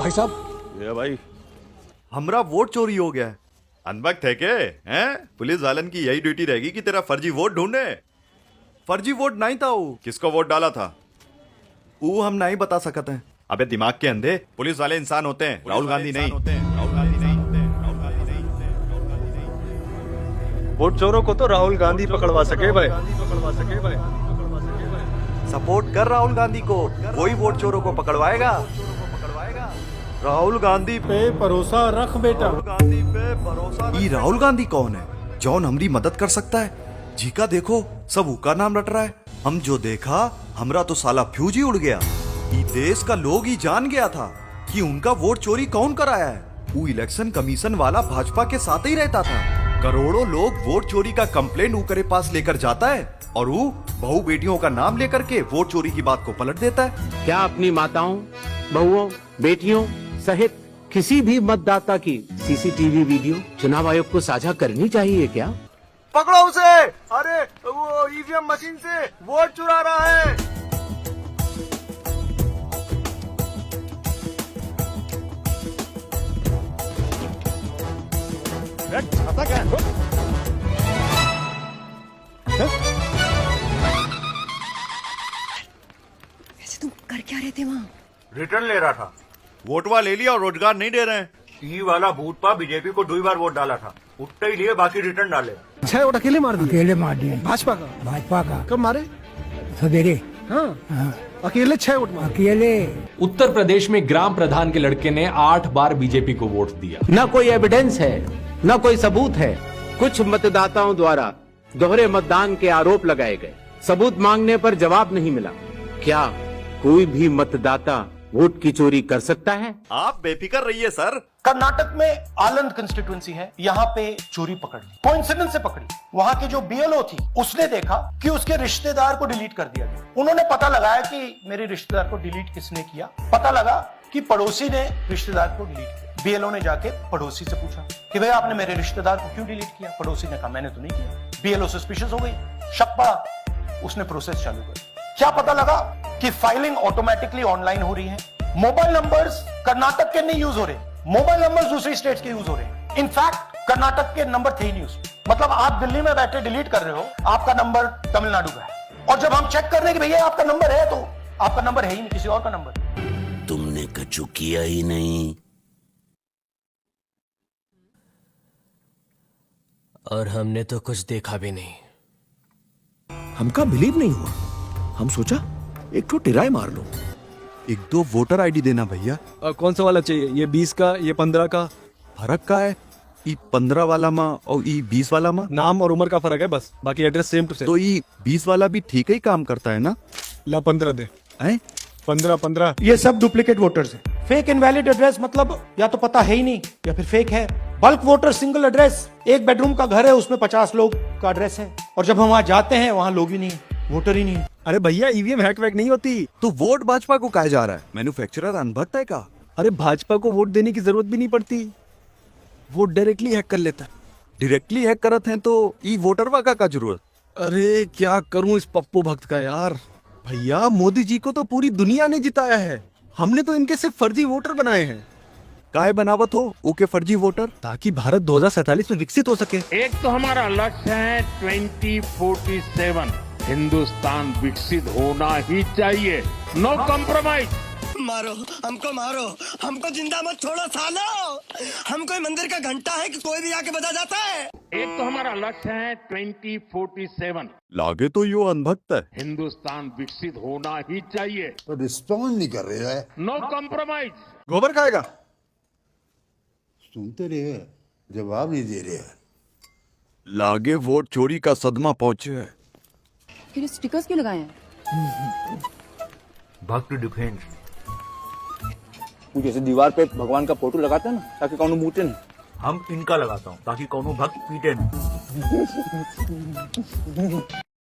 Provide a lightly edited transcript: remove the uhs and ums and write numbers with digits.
भाई साहब। ये भाई हमरा वोट चोरी हो गया है। अनबक थे के हैं? पुलिस वालन की यही ड्यूटी रहेगी कि तेरा फर्जी वोट ढूंढे। फर्जी वोट नहीं था वो। किसको वोट डाला था? वो हम नहीं बता सकते हैं। अबे दिमाग के अंधे, पुलिस वाले इंसान होते हैं, राहुल गांधी नहीं होते हैं। राहुल गांधी नहीं होते हैं। राहुल गांधी नहीं होते हैं। राहुल गांधी नहीं होते हैं। वोट चोरों को तो राहुल गांधी पकड़वा सके भाई। सपोर्ट कर राहुल गांधी को, वही वोट चोरों को पकड़वाएगा। राहुल गांधी पे भरोसा रख बेटा। राहुल गांधी पे भरोसा। ये राहुल गांधी कौन है? जौन हमारी मदद कर सकता है? जी का देखो सब उका नाम रट रहा है। हम जो देखा हमरा तो साला फ्यूज ही उड़ गया। ये देश का लोग ही जान गया था कि उनका वोट चोरी कौन कराया है। वो इलेक्शन कमीशन वाला भाजपा के साथ ही रहता था। करोड़ों लोग वोट चोरी का कंप्लेंट ऊकरे पास लेकर जाता है और वो बहू बेटियों का नाम लेकर के वोट चोरी की बात को पलट देता है। क्या अपनी माताओं, बहुओं, बेटियों सहित किसी भी मतदाता की सीसीटीवी वीडियो चुनाव आयोग को साझा करनी चाहिए क्या? पकड़ो उसे। अरे वो ईवीएम मशीन से वोट चुरा रहा है। ऐसे तुम कर क्या रहे थे वहाँ? रिटर्न ले रहा था। वोटवा ले लिया और रोजगार नहीं दे रहे हैं। ई वाला बूथ पर बीजेपी को 2 बार वोट डाला था, उठते ही लिए, बाकी रिटर्न डाले। 6 वोट अकेले मार दिए। अकेले मार दिए। भाजपा का? भाजपा का। कब मारे? सवेरे। हाँ। अकेले 6 वोट मारे। अकेले। उत्तर प्रदेश में ग्राम प्रधान के लड़के ने 8 बार बीजेपी को वोट दिया। न कोई एविडेंस है, न कोई सबूत है। कुछ मतदाताओं द्वारा दोहरे मतदान के आरोप लगाए गए। सबूत मांगने पर जवाब नहीं मिला। क्या कोई भी मतदाता वोट की चोरी कर सकता है? आप बेफिक्र रहिए सर। कर्नाटक में आनंद कंस्टिट्यूएंसी है, यहाँ पे चोरी पकड़ ली, कोइंसिडेंस से पकड़ी। वहां की जो बीएलओ थी उसने देखा कि उसके रिश्तेदार को डिलीट कर दिया गया। उन्होंने पता लगाया कि मेरे रिश्तेदार को डिलीट किसने किया। पता लगा कि पड़ोसी ने रिश्तेदार को डिलीट किया। बीएलओ ने जाके पड़ोसी से पूछा कि भाई आपने मेरे रिश्तेदार को क्यों डिलीट किया? पड़ोसी ने कहा मैंने तो नहीं किया। बीएलओ सस्पिशियस हो गई, शक पड़ा, उसने प्रोसेस चालू कर। क्या पता लगा कि फाइलिंग ऑटोमेटिकली ऑनलाइन हो रही है। मोबाइल नंबर्स कर्नाटक के नहीं यूज हो रहे, मोबाइल नंबर्स दूसरी स्टेट्स के यूज हो रहे हैं। इनफैक्ट कर्नाटक के नंबर थे ही नहीं उसमें। मतलब आप दिल्ली में बैठे डिलीट कर रहे हो, आपका नंबर तमिलनाडु का है, और जब हम चेक कर रहे हैं कि भैया आपका नंबर है, तो आपका नंबर है ही नहीं, किसी और का नंबर। तुमने कछु किया ही नहीं। और हमने तो कुछ देखा भी नहीं। हमका बिलीव नहीं हुआ। हम सोचा एक ठो टिराई मार लो। 1-2 वोटर आईडी देना भैया। कौन सा वाला चाहिए? ये 20 का, ये 15 का? फर्क का है? ई 15 वाला माँ और ई 20 वाला माँ नाम और उम्र का फर्क है बस, बाकी एड्रेस सेम टू सेम। तो ई 20 वाला भी ठीक ही काम करता है ना? ला 15 दे। हैं? 15। ये सब डुप्लीकेट वोटर्स हैं। फेक इनवैलिड एड्रेस मतलब या तो पता है ही नहीं या फिर फेक है। Bulk voter single address, 1 bedroom का घर है, उसमें 50 लोग का एड्रेस है, और जब हम वहां जाते हैं वहां लोग ही नहीं है, वोटर ही नहीं है। अरे भैया ईवीएम हैक वैक नहीं होती। तो वोट भाजपा को कहा जा रहा है? मैन्युफैक्चरर अनभक्त है का? अरे भाजपा को वोट देने की जरूरत भी नहीं पड़ती, वोट डायरेक्टली हैक कर लेता है। डायरेक्टली हैक करत हैं तो ई वोटरवा का जरूरत? अरे क्या करूं इस पप्पू भक्त का यार। भैया मोदी जी को तो पूरी दुनिया ने जिताया है, हमने तो इनके सिर्फ फर्जी वोटर बनाए हैं। काहे बनावत हो ओके फर्जी वोटर? ताकि भारत 2047 में विकसित हो सके। एक तो हमारा लक्ष्य है 2047 हिंदुस्तान विकसित होना ही चाहिए। No compromise. मारो हमको जिंदा मत छोड़ो सालो। हम कोई मंदिर का घंटा है कि कोई भी आके बजा जाता है। एक तो हमारा लक्ष्य है 2047 लागे तो यो अनभक्त है। हिंदुस्तान विकसित होना ही चाहिए। तो रिस्पॉन्ड नहीं कर रहे है। No compromise. गोबर खाएगा? सुनते रहे, जवाब नहीं दे रहे। लागे वोट चोरी का सदमा पहुंचे है। फिर स्टिकर्स क्यों लगाए हैं? भक्त डिफेंस। जैसे दीवार पे भगवान का फोटो लगाते हैं ना, ताकि कौन मूटे नहीं। हम इनका लगाता हूँ ताकि कौनो भक्त पीटे नहीं।